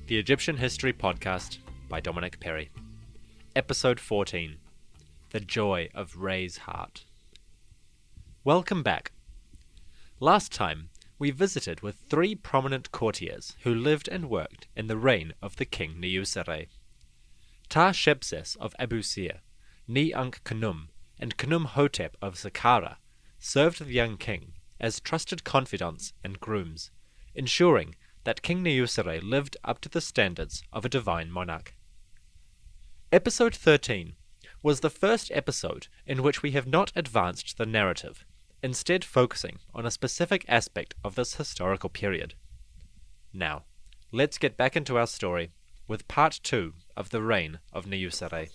The Egyptian History Podcast by Dominic Perry. Episode 14. The Joy of Re's Heart. Welcome back. Last time, we visited with three prominent courtiers who lived and worked in the reign of the King Niuserre. Ta-Shepses of Abusir, Ni-Ankh-Khnum, and Khnum-Hotep of Saqqara served the young king as trusted confidants and grooms, ensuring that King Niuserre lived up to the standards of a divine monarch. Episode 13 was the first episode in which we have not advanced the narrative, instead focusing on a specific aspect of this historical period. Now, let's get back into our story with part 2 of the reign of Niuserre.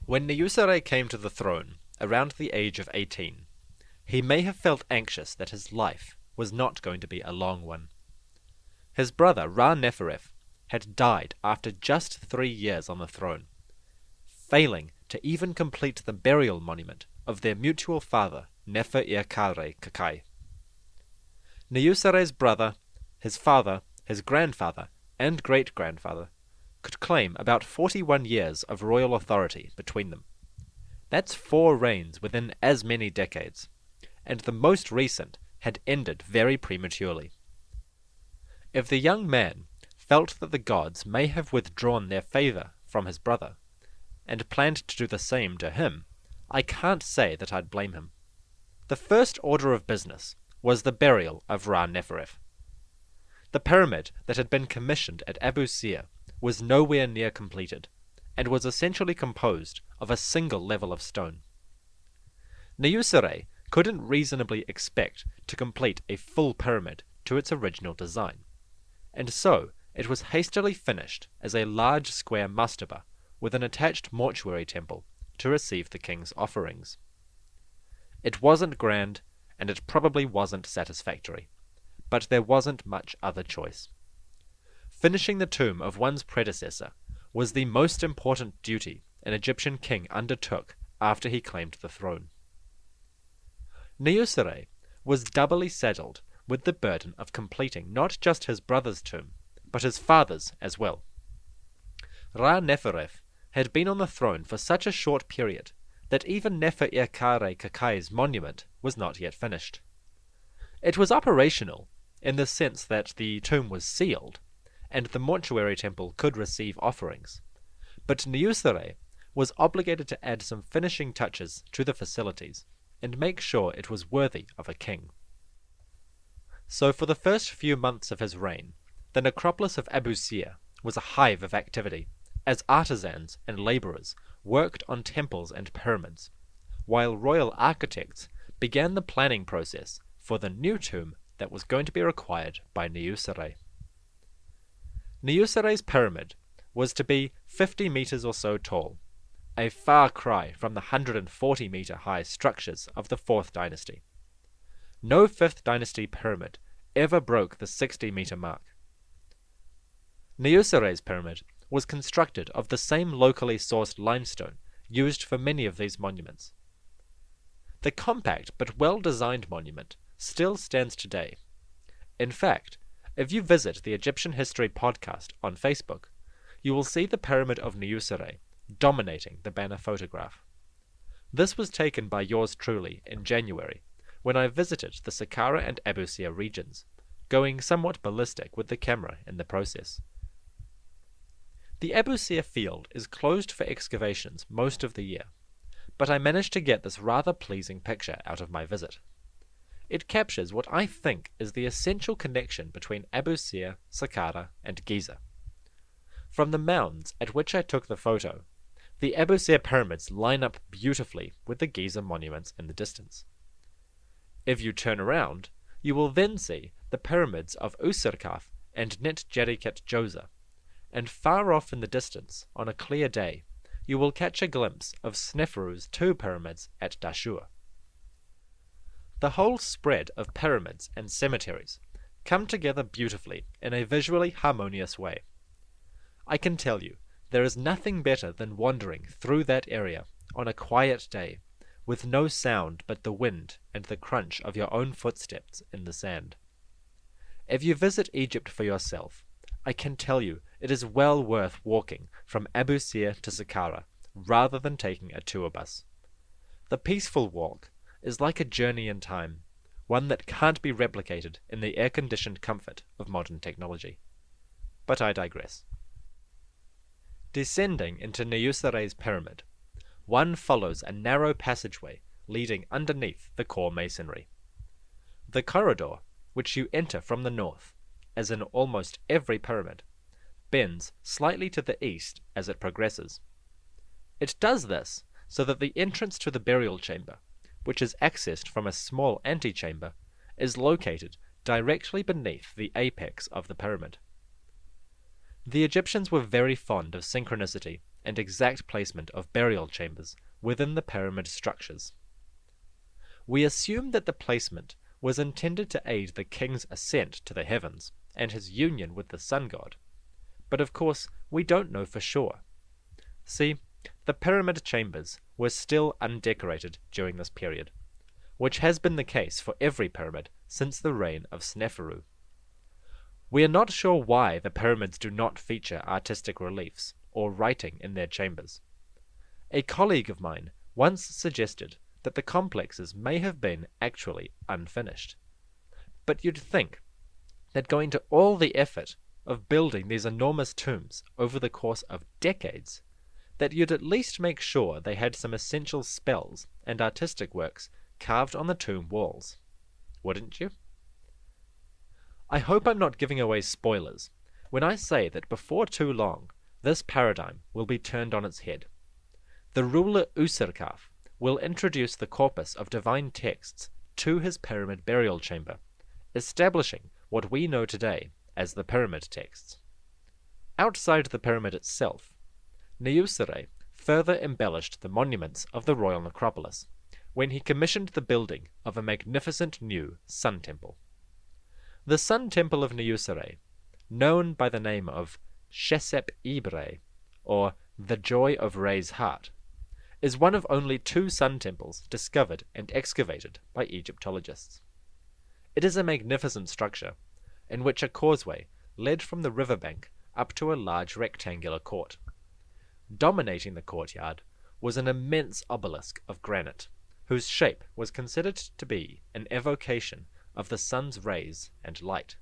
When Niuserre came to the throne, around the age of 18, he may have felt anxious that his life was not going to be a long one. His brother Ra-Neferef had died after just 3 years on the throne, failing to even complete the burial monument of their mutual father, Nefer-Irkare-Kakai. Niuserre's brother, his father, his grandfather, and great-grandfather could claim about 41 years of royal authority between them. That's 4 reigns within as many decades, and the most recent had ended very prematurely. If the young man felt that the gods may have withdrawn their favor from his brother, and planned to do the same to him, I can't say that I'd blame him. The first order of business was the burial of Ra-Neferef. The pyramid that had been commissioned at Abusir was nowhere near completed, and was essentially composed of a single level of stone. Niuserre couldn't reasonably expect to complete a full pyramid to its original design, and so it was hastily finished as a large square mastaba with an attached mortuary temple to receive the king's offerings. It wasn't grand, and it probably wasn't satisfactory, but there wasn't much other choice. Finishing the tomb of one's predecessor was the most important duty an Egyptian king undertook after he claimed the throne. Niuserre was doubly saddled with the burden of completing not just his brother's tomb, but his father's as well. Ra-Neferef had been on the throne for such a short period that even Nefer-Irkare-Kakai's monument was not yet finished. It was operational in the sense that the tomb was sealed, and the mortuary temple could receive offerings, but Niuserre was obligated to add some finishing touches to the facilities and make sure it was worthy of a king. So for the first few months of his reign, the necropolis of Abusir was a hive of activity, as artisans and labourers worked on temples and pyramids, while royal architects began the planning process for the new tomb that was going to be required by Niuserre. Niuserre's pyramid was to be 50 meters or so tall, a far cry from the 140-meter high structures of the 4th Dynasty. No 5th Dynasty pyramid ever broke the 60-meter mark. Niuserre's pyramid was constructed of the same locally sourced limestone used for many of these monuments. The compact but well-designed monument still stands today. In fact, if you visit the Egyptian History Podcast on Facebook, you will see the Pyramid of Niuserre dominating the banner photograph. This was taken by yours truly in January, when I visited the Saqqara and Abusir regions, going somewhat ballistic with the camera in the process. The Abusir field is closed for excavations most of the year, but I managed to get this rather pleasing picture out of my visit. It captures what I think is the essential connection between Abusir, Saqqara, and Giza. From the mounds at which I took the photo, the Abusir pyramids line up beautifully with the Giza monuments in the distance. If you turn around, you will then see the pyramids of Userkaf and Net-Jeriket Djoser, and far off in the distance, on a clear day, you will catch a glimpse of Sneferu's 2 pyramids at Dashur. The whole spread of pyramids and cemeteries come together beautifully in a visually harmonious way. I can tell you, there is nothing better than wandering through that area on a quiet day with no sound but the wind and the crunch of your own footsteps in the sand. If you visit Egypt for yourself, I can tell you it is well worth walking from Abu Sir to Saqqara rather than taking a tour bus. The peaceful walk is like a journey in time, one that can't be replicated in the air-conditioned comfort of modern technology. But I digress. Descending into Niuserre's pyramid, one follows a narrow passageway leading underneath the core masonry. The corridor, which you enter from the north, as in almost every pyramid, bends slightly to the east as it progresses. It does this so that the entrance to the burial chamber, which is accessed from a small antechamber, is located directly beneath the apex of the pyramid. The Egyptians were very fond of synchronicity and exact placement of burial chambers within the pyramid structures. We assume that the placement was intended to aid the king's ascent to the heavens and his union with the sun god, but of course we don't know for sure. See, the pyramid chambers were still undecorated during this period, which has been the case for every pyramid since the reign of Sneferu. We are not sure why the pyramids do not feature artistic reliefs or writing in their chambers. A colleague of mine once suggested that the complexes may have been actually unfinished. But you'd think that going to all the effort of building these enormous tombs over the course of decades, that you'd at least make sure they had some essential spells and artistic works carved on the tomb walls. Wouldn't you? I hope I'm not giving away spoilers when I say that before too long, this paradigm will be turned on its head. The ruler Userkaf will introduce the corpus of divine texts to his pyramid burial chamber, establishing what we know today as the pyramid texts. Outside the pyramid itself, Niuserre further embellished the monuments of the royal necropolis when he commissioned the building of a magnificent new sun temple. The sun temple of Niuserre, known by the name of Shesep Ibre, or the Joy of Re's Heart, is one of only 2 sun temples discovered and excavated by Egyptologists. It is a magnificent structure, in which a causeway led from the riverbank up to a large rectangular court. Dominating the courtyard was an immense obelisk of granite, whose shape was considered to be an evocation of the sun's rays and light.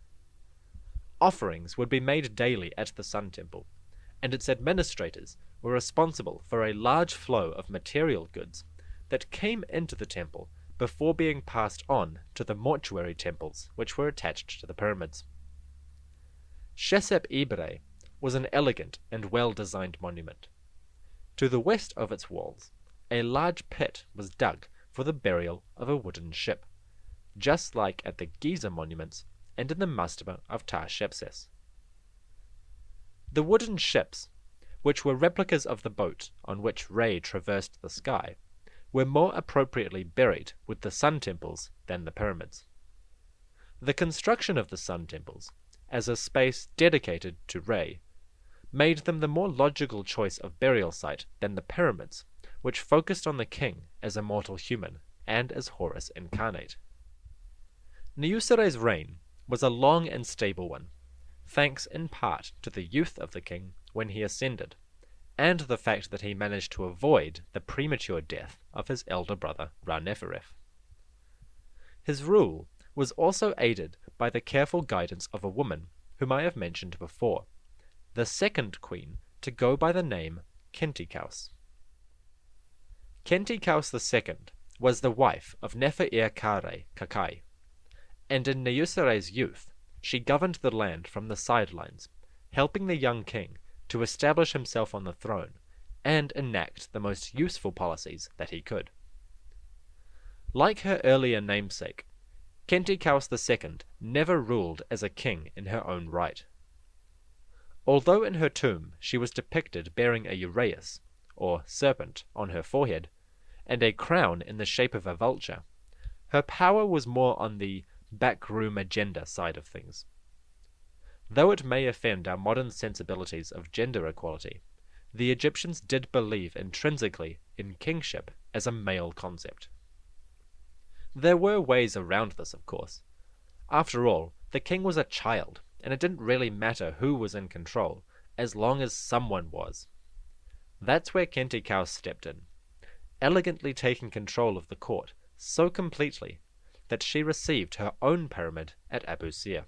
Offerings would be made daily at the Sun Temple, and its administrators were responsible for a large flow of material goods that came into the temple before being passed on to the mortuary temples which were attached to the pyramids. Shesep Ibre was an elegant and well-designed monument. To the west of its walls, a large pit was dug for the burial of a wooden ship, just like at the Giza monuments and in the mastaba of Ptah-Shepses. The wooden ships, which were replicas of the boat on which Re traversed the sky, were more appropriately buried with the sun temples than the pyramids. The construction of the sun temples, as a space dedicated to Re, made them the more logical choice of burial site than the pyramids, which focused on the king as a mortal human and as Horus incarnate. Niuserre's reign was a long and stable one, thanks in part to the youth of the king when he ascended, and the fact that he managed to avoid the premature death of his elder brother Ra-Neferef. His rule was also aided by the careful guidance of a woman whom I have mentioned before, the second queen to go by the name Khentikaus. Khentikaus II was the wife of Nefer-Kare Kakai, and in Niuserre's youth she governed the land from the sidelines, helping the young king to establish himself on the throne and enact the most useful policies that he could. Like her earlier namesake, Khentikaus II never ruled as a king in her own right. Although in her tomb she was depicted bearing a uraeus, or serpent, on her forehead, and a crown in the shape of a vulture, her power was more on the backroom agenda side of things. Though it may offend our modern sensibilities of gender equality, the Egyptians did believe intrinsically in kingship as a male concept. There were ways around this, of course. After all, the king was a child, and it didn't really matter who was in control, as long as someone was. That's where Kentikaus stepped in, elegantly taking control of the court so completely that she received her own pyramid at Abu Sir.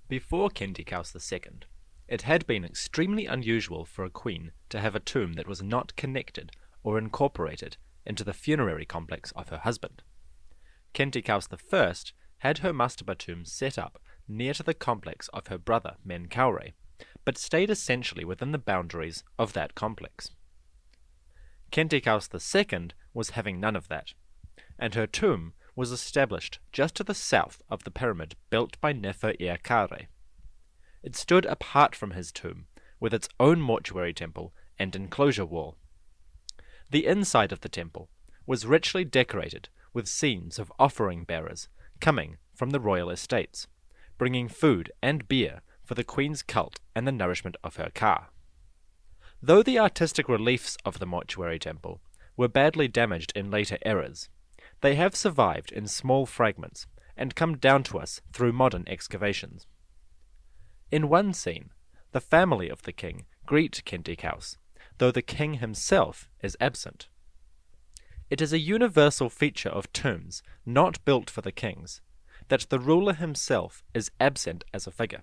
Before Kentikaus II, it had been extremely unusual for a queen to have a tomb that was not connected or incorporated into the funerary complex of her husband. Kentikaus I had her mastaba tomb set up near to the complex of her brother Menkaure, but stayed essentially within the boundaries of that complex. Kentikaus II was having none of that, and her tomb was established just to the south of the pyramid built by Nefer-Kare. It stood apart from his tomb, with its own mortuary temple and enclosure wall. The inside of the temple was richly decorated with scenes of offering bearers coming from the royal estates, bringing food and beer for the queen's cult and the nourishment of her ka. Though the artistic reliefs of the mortuary temple were badly damaged in later eras, they have survived in small fragments and come down to us through modern excavations. In one scene, the family of the king greet Kentikaus, though the king himself is absent. It is a universal feature of tombs not built for the kings that the ruler himself is absent as a figure.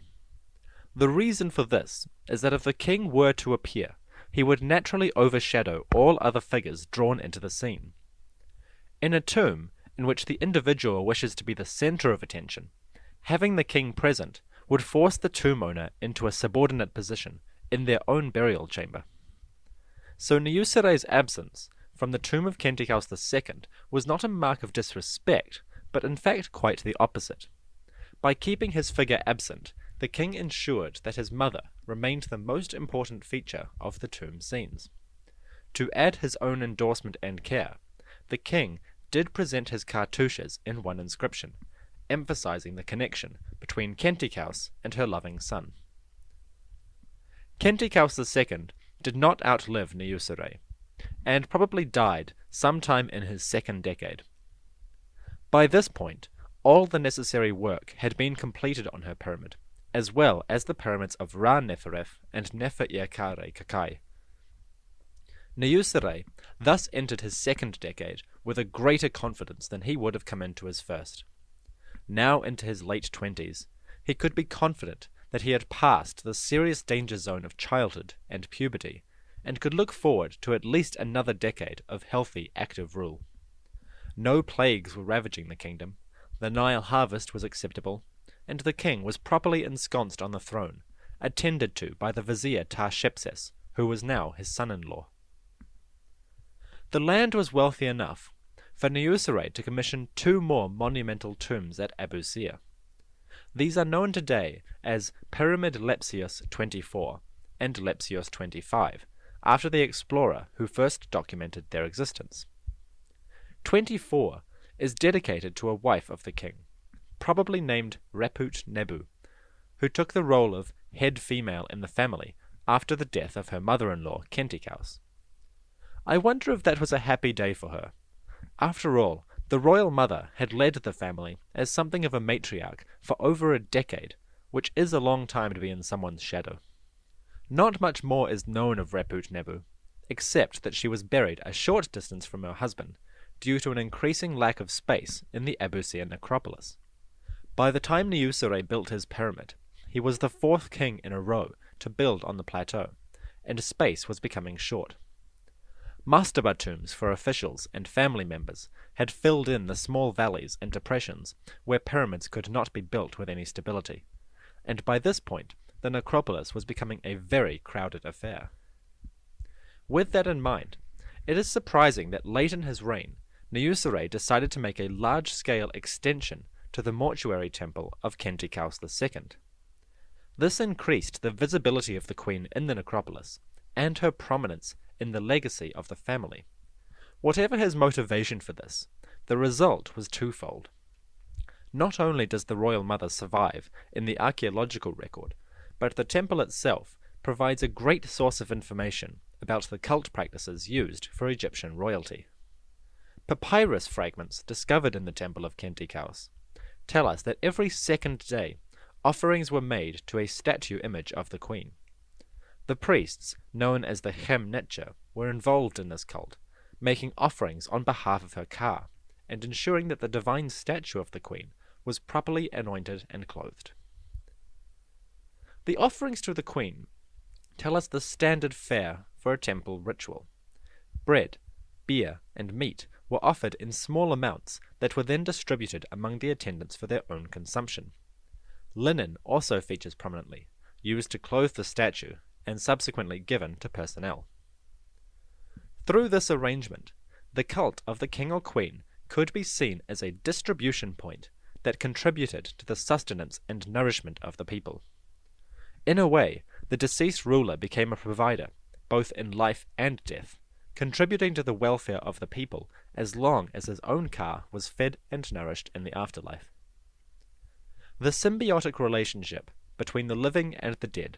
The reason for this is that if the king were to appear, he would naturally overshadow all other figures drawn into the scene. In a tomb in which the individual wishes to be the center of attention, having the king present would force the tomb owner into a subordinate position in their own burial chamber. So Niuserre's absence from the tomb of Kentikaus II was not a mark of disrespect, but in fact quite the opposite. By keeping his figure absent, the king ensured that his mother remained the most important feature of the tomb scenes. To add his own endorsement and care, the king did present his cartouches in one inscription, emphasizing the connection between Kentikaus and her loving son. Kentikaus II did not outlive Niuserre, and probably died sometime in his second decade. By this point, all the necessary work had been completed on her pyramid, as well as the pyramids of Ra-Neferef and Nefer-Kare Kakai. Niuserre thus entered his second decade with a greater confidence than he would have come into his first. Now into his late 20s, he could be confident that he had passed the serious danger zone of childhood and puberty, and could look forward to at least another decade of healthy, active rule. No plagues were ravaging the kingdom, the Nile harvest was acceptable, and the king was properly ensconced on the throne, attended to by the vizier Tarshepses, who was now his son-in-law. The land was wealthy enough for Niuserre to commission 2 more monumental tombs at Abu Sir. These are known today as Pyramid Lepsius 24 and Lepsius 25, after the explorer who first documented their existence. 24 is dedicated to a wife of the king, probably named Reput Nebu, who took the role of head female in the family after the death of her mother-in-law Kentikaus. I wonder if that was a happy day for her. After all, the royal mother had led the family as something of a matriarch for over a decade, which is a long time to be in someone's shadow. Not much more is known of Reput Nebu, except that she was buried a short distance from her husband, due to an increasing lack of space in the Abu Sir necropolis. By the time Niuserre built his pyramid, he was the 4th king in a row to build on the plateau, and space was becoming short. Mastaba tombs for officials and family members had filled in the small valleys and depressions where pyramids could not be built with any stability, and by this point the necropolis was becoming a very crowded affair. With that in mind, it is surprising that late in his reign, Niuserre decided to make a large-scale extension to the mortuary temple of Kentikaus II. This increased the visibility of the queen in the necropolis, and her prominence in the legacy of the family. Whatever his motivation for this, the result was twofold. Not only does the royal mother survive in the archaeological record, but the temple itself provides a great source of information about the cult practices used for Egyptian royalty. Papyrus fragments discovered in the Temple of Khentikaos tell us that every second day offerings were made to a statue image of the queen. The priests, known as the Chem Netcher, were involved in this cult, making offerings on behalf of her ka, and ensuring that the divine statue of the queen was properly anointed and clothed. The offerings to the queen tell us the standard fare for a temple ritual. Bread, beer, and meat were offered in small amounts that were then distributed among the attendants for their own consumption. Linen also features prominently, used to clothe the statue and subsequently given to personnel. Through this arrangement, the cult of the king or queen could be seen as a distribution point that contributed to the sustenance and nourishment of the people. In a way, the deceased ruler became a provider, both in life and death, contributing to the welfare of the people as long as his own ka was fed and nourished in the afterlife. The symbiotic relationship between the living and the dead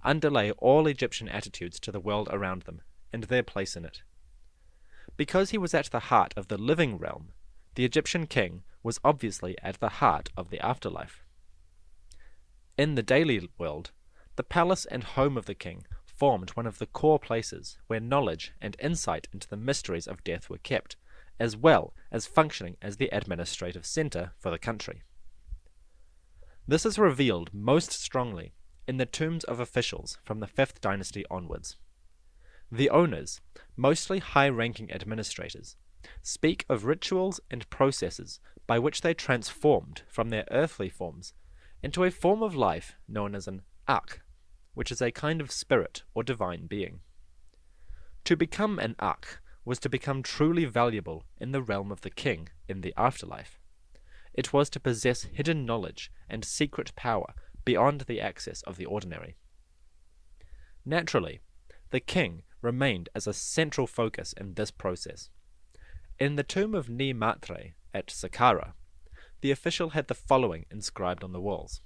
underlay all Egyptian attitudes to the world around them and their place in it. Because he was at the heart of the living realm, the Egyptian king was obviously at the heart of the afterlife. In the daily world, the palace and home of the king formed one of the core places where knowledge and insight into the mysteries of death were kept, as well as functioning as the administrative center for the country. This is revealed most strongly in the tombs of officials from the 5th dynasty onwards. The owners, mostly high-ranking administrators, speak of rituals and processes by which they transformed from their earthly forms into a form of life known as an Ak, which is a kind of spirit or divine being. To become an Ak was to become truly valuable in the realm of the king in the afterlife. It was to possess hidden knowledge and secret power beyond the access of the ordinary. Naturally, the king remained as a central focus in this process. In the tomb of Niuserre at Saqqara, the official had the following inscribed on the walls: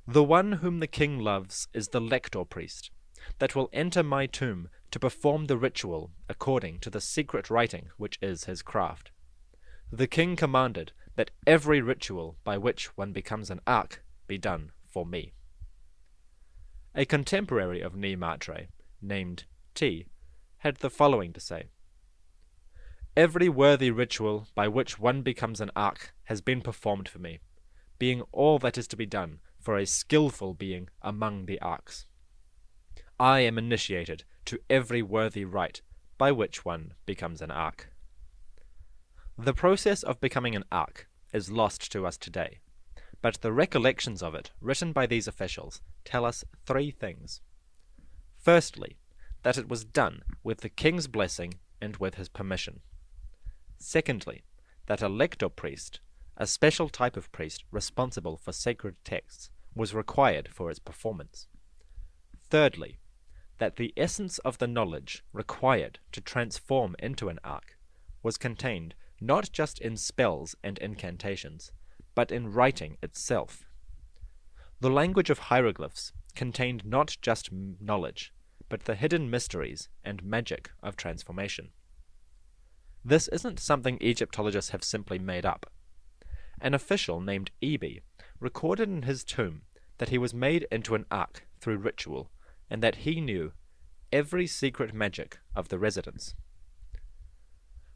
"The one whom the king loves is the lector priest, that will enter my tomb to perform the ritual according to the secret writing which is his craft. The king commanded that every ritual by which one becomes an Ak be done for me." A contemporary of Niuserre, named T, had the following to say: "Every worthy ritual by which one becomes an Ak has been performed for me, being all that is to be done for a skillful being among the Arks. I am initiated to every worthy rite by which one becomes an Ak." The process of becoming an Ak is lost to us today, but the recollections of it written by these officials tell us 3 things. Firstly, that it was done with the king's blessing and with his permission. Secondly, that a lector priest, a special type of priest responsible for sacred texts, was required for its performance. Thirdly, that the essence of the knowledge required to transform into an Ak was contained not just in spells and incantations, but in writing itself. The language of hieroglyphs contained not just knowledge, but the hidden mysteries and magic of transformation. This isn't something Egyptologists have simply made up. An official named Ebi recorded in his tomb that he was made into an Ak through ritual, and that he knew every secret magic of the residence.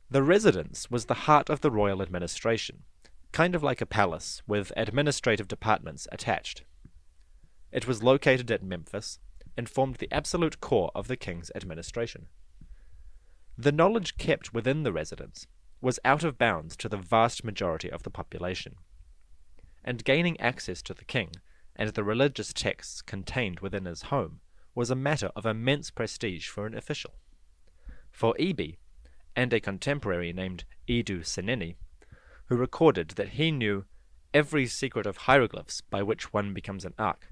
The residence was the heart of the royal administration, kind of like a palace with administrative departments attached. It was located at Memphis and formed the absolute core of the king's administration. The knowledge kept within the residence was out of bounds to the vast majority of the population, and gaining access to the king and the religious texts contained within his home was a matter of immense prestige for an official. For Ebi, and a contemporary named Edu Seneni, who recorded that he knew every secret of hieroglyphs by which one becomes an Ak,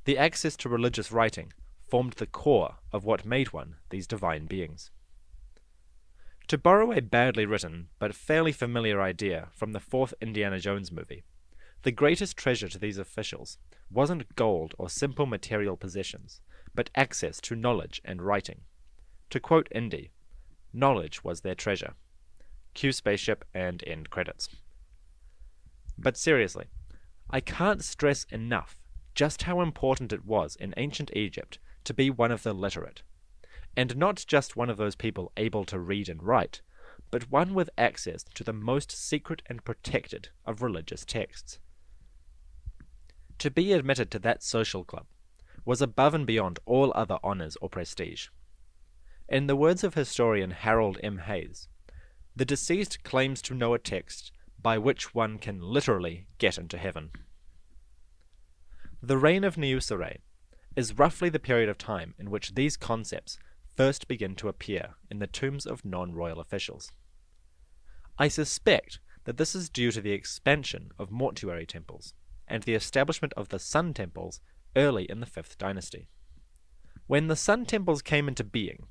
the access to religious writing formed the core of what made one these divine beings. To borrow a badly written but fairly familiar idea from the 4th Indiana Jones movie, The greatest treasure to these officials wasn't gold or simple material possessions, but access to knowledge and writing. To quote Indy, knowledge was their treasure. Cue spaceship and end credits. But seriously, I can't stress enough just how important it was in ancient Egypt to be one of the literate, and not just one of those people able to read and write, but one with access to the most secret and protected of religious texts. To be admitted to that social club was above and beyond all other honors or prestige. In the words of historian Harold M. Hayes, the deceased claims to know a text by which one can literally get into heaven. The reign of Niuserre is roughly the period of time in which these concepts first begin to appear in the tombs of non-royal officials. I suspect that this is due to the expansion of mortuary temples and the establishment of the Sun Temples early in the 5th Dynasty. When the Sun Temples came into being,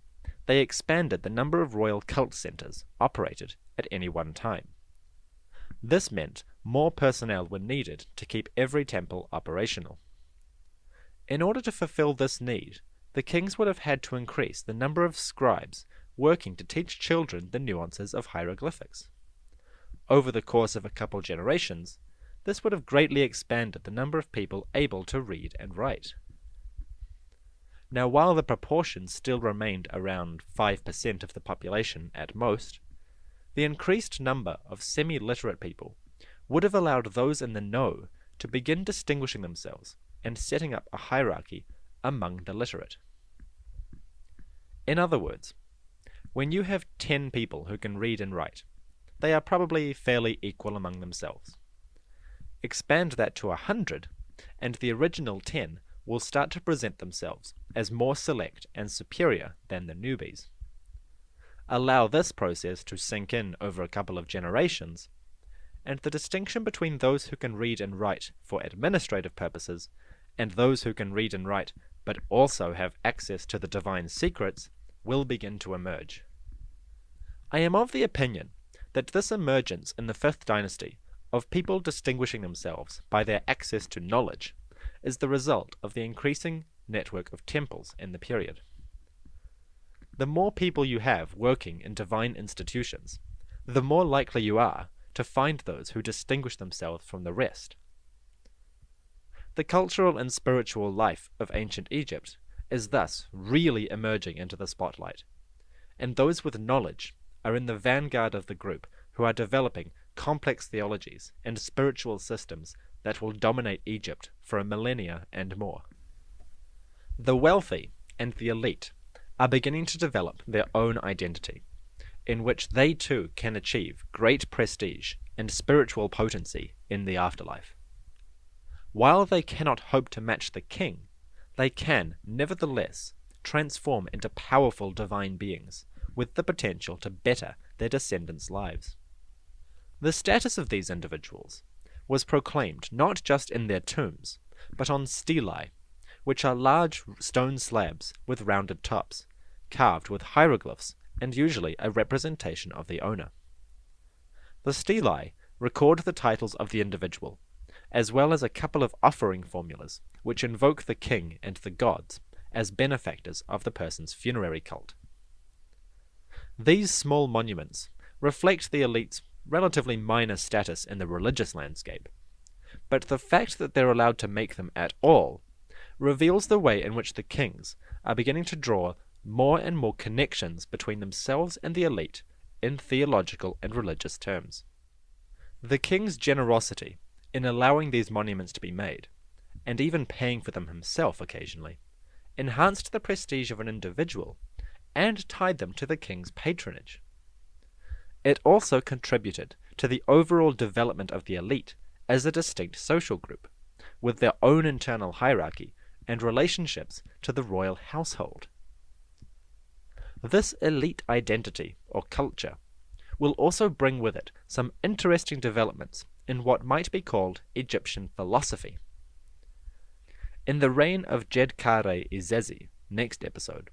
they expanded the number of royal cult centers operated at any one time. This meant more personnel were needed to keep every temple operational. In order to fulfill this need, the kings would have had to increase the number of scribes working to teach children the nuances of hieroglyphics. Over the course of a couple generations, this would have greatly expanded the number of people able to read and write. Now, while the proportion still remained around 5% of the population at most, the increased number of semi-literate people would have allowed those in the know to begin distinguishing themselves and setting up a hierarchy among the literate. In other words, when you have 10 people who can read and write, they are probably fairly equal among themselves. Expand that to 100, and the original 10 will start to present themselves as more select and superior than the newbies. Allow this process to sink in over a couple of generations, and the distinction between those who can read and write for administrative purposes and those who can read and write but also have access to the divine secrets will begin to emerge. I am of the opinion that this emergence in the 5th Dynasty of people distinguishing themselves by their access to knowledge is the result of the increasing network of temples in the period. The more people you have working in divine institutions, the more likely you are to find those who distinguish themselves from the rest. The cultural and spiritual life of ancient Egypt is thus really emerging into the spotlight, and those with knowledge are in the vanguard of the group who are developing complex theologies and spiritual systems that will dominate Egypt for a millennia and more. The wealthy and the elite are beginning to develop their own identity, in which they too can achieve great prestige and spiritual potency in the afterlife. While they cannot hope to match the king, they can, nevertheless, transform into powerful divine beings with the potential to better their descendants' lives. The status of these individuals was proclaimed not just in their tombs, but on stelae, which are large stone slabs with rounded tops, carved with hieroglyphs and usually a representation of the owner. The stelae record the titles of the individual, as well as a couple of offering formulas which invoke the king and the gods as benefactors of the person's funerary cult. These small monuments reflect the elite's relatively minor status in the religious landscape, but the fact that they're allowed to make them at all reveals the way in which the kings are beginning to draw more and more connections between themselves and the elite in theological and religious terms. The king's generosity in allowing these monuments to be made, and even paying for them himself occasionally, enhanced the prestige of an individual and tied them to the king's patronage. It also contributed to the overall development of the elite as a distinct social group, with their own internal hierarchy and relationships to the royal household. This elite identity, or culture, will also bring with it some interesting developments in what might be called Egyptian philosophy. In the reign of Djedkare-Izezi, next episode,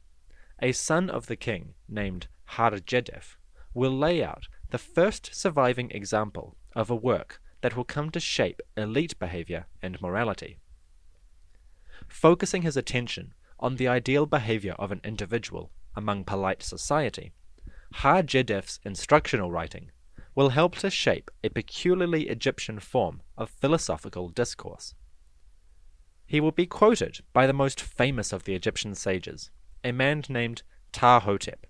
a son of the king named Har-Jedef will lay out the first surviving example of a work that will come to shape elite behavior and morality. Focusing his attention on the ideal behavior of an individual among polite society, Ha-Jedef's instructional writing will help to shape a peculiarly Egyptian form of philosophical discourse. He will be quoted by the most famous of the Egyptian sages, a man named Ptah-hotep,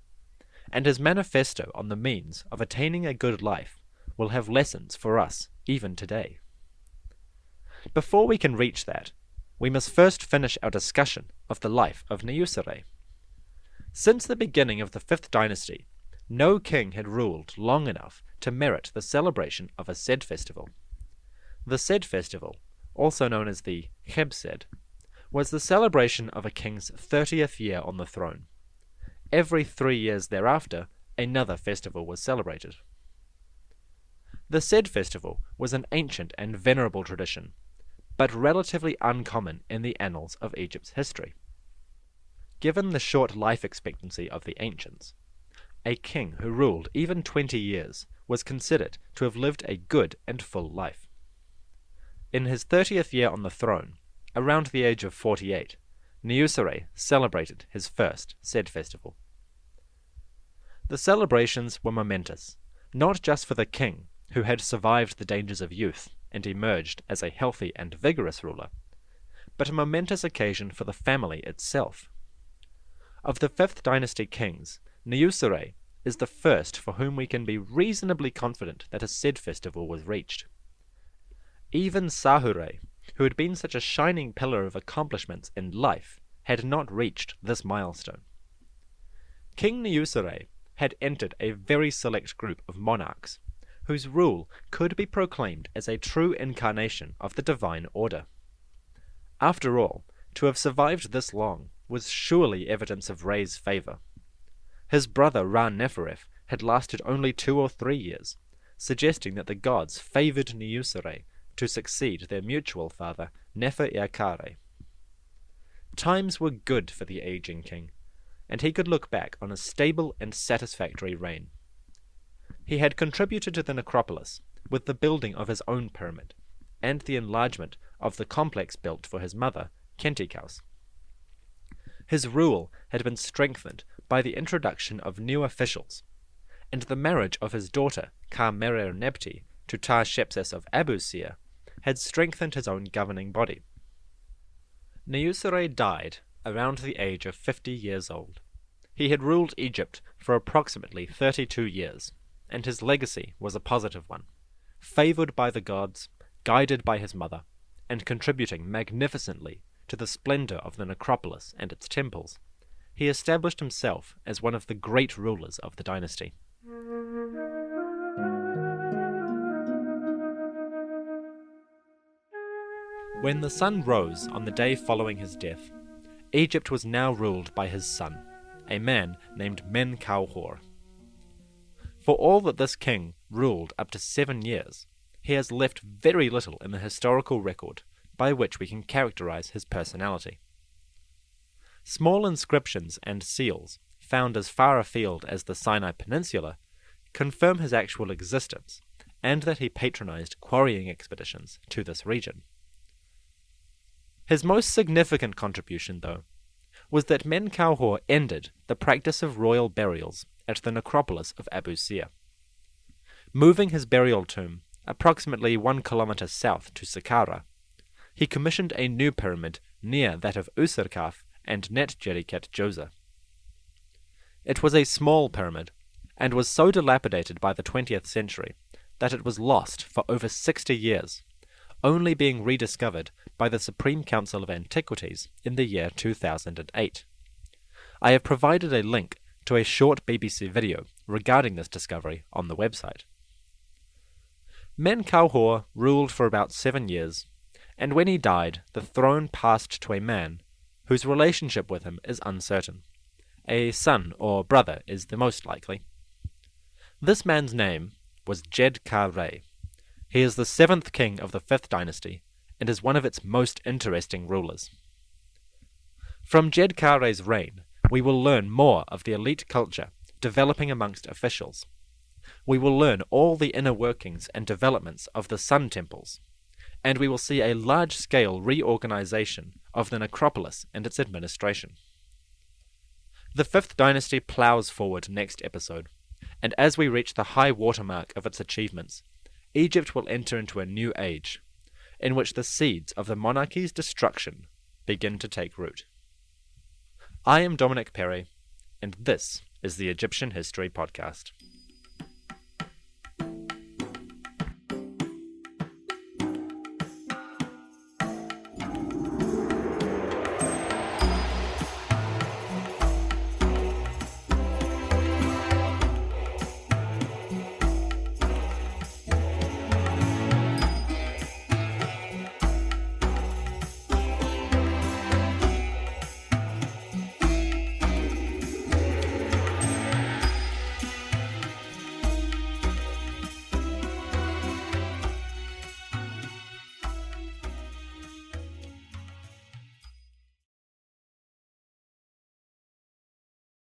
and his manifesto on the means of attaining a good life will have lessons for us even today. Before we can reach that, we must first finish our discussion of the life of Niuserre. Since the beginning of the 5th dynasty, no king had ruled long enough to merit the celebration of a Sed festival. The Sed festival, also known as the Khebsed, was the celebration of a king's 30th year on the throne. Every 3 years thereafter, another festival was celebrated. The Sed festival was an ancient and venerable tradition, but relatively uncommon in the annals of Egypt's history. Given the short life expectancy of the ancients, a king who ruled even 20 years was considered to have lived a good and full life. In his 30th year on the throne, around the age of 48, Niuserre celebrated his first Sed festival. The celebrations were momentous, not just for the king, who had survived the dangers of youth and emerged as a healthy and vigorous ruler, but a momentous occasion for the family itself. Of the 5th dynasty kings, Niuserre is the first for whom we can be reasonably confident that a Sed festival was reached. Even Sahure, who had been such a shining pillar of accomplishments in life, had not reached this milestone. King Niuserre had entered a very select group of monarchs, whose rule could be proclaimed as a true incarnation of the divine order. After all, to have survived this long was surely evidence of Re's favour. His brother Ra-Neferef had lasted only 2 or 3 years, suggesting that the gods favoured Niuserre to succeed their mutual father Nefer-Erkare. Times were good for the aging king, and he could look back on a stable and satisfactory reign. He had contributed to the necropolis with the building of his own pyramid, and the enlargement of the complex built for his mother, Khentikaus. His rule had been strengthened by the introduction of new officials, and the marriage of his daughter Ka-Merer-Nebti to Ptah-Shepses of Abusir had strengthened his own governing body. Niuserre died around the age of 50 years old. He had ruled Egypt for approximately 32 years, and his legacy was a positive one. Favoured by the gods, guided by his mother, and contributing magnificently to the splendour of the necropolis and its temples, he established himself as one of the great rulers of the dynasty. When the sun rose on the day following his death, Egypt was now ruled by his son, a man named Men-Kau-Hor. For all that this king ruled up to 7 years, he has left very little in the historical record by which we can characterize his personality. Small inscriptions and seals, found as far afield as the Sinai Peninsula, confirm his actual existence, and that he patronized quarrying expeditions to this region. His most significant contribution, though, was that Men-Kau-Hor ended the practice of royal burials at the necropolis of Abusir. Moving his burial tomb approximately 1 kilometer south to Saqqara, he commissioned a new pyramid near that of Userkaf and Net-Jeriket Djoser. It was a small pyramid, and was so dilapidated by the 20th century that it was lost for over 60 years, only being rediscovered by the Supreme Council of Antiquities in the year 2008. I have provided a link to a short BBC video regarding this discovery on the website. Men-Kau-Hor ruled for about 7 years, and when he died, the throne passed to a man whose relationship with him is uncertain. A son or brother is the most likely. This man's name was Djed-Ka-Re. He is the 7th king of the 5th dynasty, and is one of its most interesting rulers. From Djed-Ka-Re's reign, we will learn more of the elite culture developing amongst officials. We will learn all the inner workings and developments of the Sun Temples, and we will see a large-scale reorganization of the necropolis and its administration. The Fifth Dynasty plows forward next episode, and as we reach the high watermark of its achievements, Egypt will enter into a new age, in which the seeds of the monarchy's destruction begin to take root. I am Dominic Perry, and this is the Egyptian History Podcast.